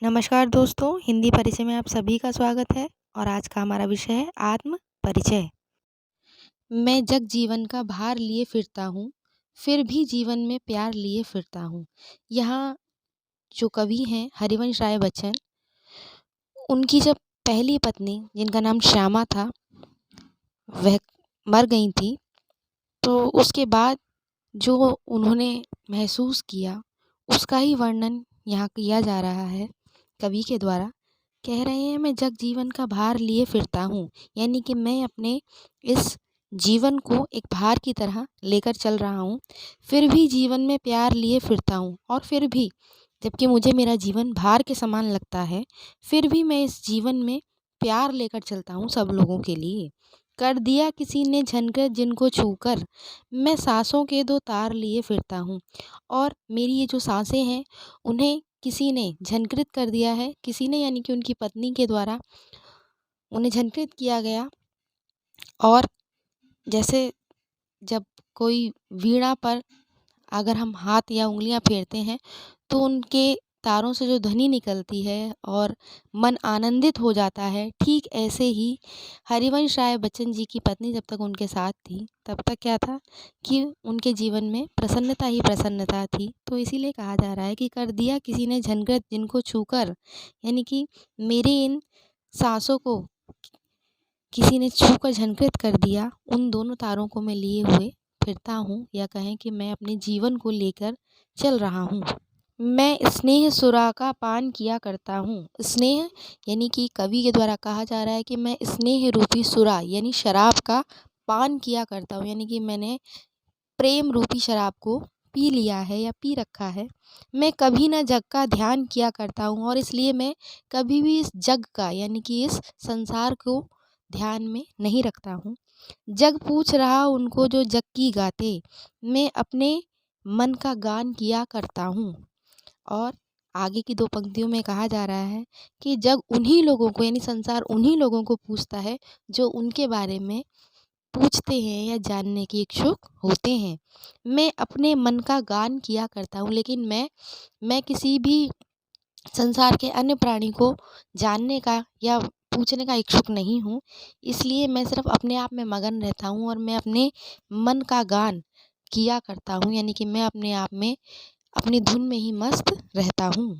नमस्कार दोस्तों, हिंदी परिचय में आप सभी का स्वागत है और आज का हमारा विषय है आत्म परिचय। मैं जग जीवन का भार लिए फिरता हूँ, फिर भी जीवन में प्यार लिए फिरता हूँ। यहाँ जो कवि हैं हरिवंश राय बच्चन, उनकी जब पहली पत्नी जिनका नाम श्यामा था, वह मर गई थी, तो उसके बाद जो उन्होंने महसूस किया, उसका ही वर्णन यहाँ किया जा रहा है कवि के द्वारा। कह रहे हैं मैं जग जीवन का भार लिए फिरता हूँ, यानी कि मैं अपने इस जीवन को एक भार की तरह लेकर चल रहा हूँ, फिर भी जीवन में प्यार लिए फिरता हूँ। और फिर भी जबकि मुझे मेरा जीवन भार के समान लगता है, फिर भी मैं इस जीवन में प्यार लेकर चलता हूँ सब लोगों के लिए। कर दिया किसी ने झनकर जिनको छूकर, मैं सांसों के दो तार लिए फिरता हूँ। और मेरी ये जो सांसें हैं, उन्हें किसी ने झनकृत कर दिया है, किसी ने यानी कि उनकी पत्नी के द्वारा उन्हें झनकृत किया गया। और जैसे जब कोई वीणा पर अगर हम हाथ या उंगलियां फेरते हैं, तो उनके तारों से जो ध्वनि निकलती है और मन आनंदित हो जाता है, ठीक ऐसे ही हरिवंश राय बच्चन जी की पत्नी जब तक उनके साथ थी, तब तक क्या था कि उनके जीवन में प्रसन्नता ही प्रसन्नता थी। तो इसीलिए कहा जा रहा है कि कर दिया किसी ने झनकृत जिनको छूकर, यानी कि मेरे इन सांसों को किसी ने छूकर झनकृत कर दिया। उन दोनों तारों को मैं लिए हुए फिरता हूँ, या कहें कि मैं अपने जीवन को लेकर चल रहा हूँ। मैं स्नेह सुरा का पान किया करता हूँ। स्नेह यानी कि कवि के द्वारा कहा जा रहा है कि मैं स्नेह रूपी सुरा यानी शराब का पान किया करता हूँ, यानी कि मैंने प्रेम रूपी शराब को पी लिया है या पी रखा है। मैं कभी ना जग का ध्यान किया करता हूँ, और इसलिए मैं कभी भी इस जग का यानी कि इस संसार को ध्यान में नहीं रखता हूँ। जग पूछ रहा उनको जो जग की गाते, मैं अपने मन का गान किया करता हूँ। और आगे की दो पंक्तियों में कहा जा रहा है कि जग उन्हीं लोगों को यानी संसार उन्हीं लोगों को पूछता है जो उनके बारे में पूछते हैं या जानने के इच्छुक होते हैं। मैं अपने मन का गान किया करता हूँ, लेकिन मैं किसी भी संसार के अन्य प्राणी को जानने का या पूछने का इच्छुक नहीं हूँ। इसलिए मैं सिर्फ अपने आप में मगन रहता हूँ और मैं अपने मन का गान किया करता हूँ, यानी कि मैं अपने आप में अपनी धुन में ही मस्त रहता हूँ।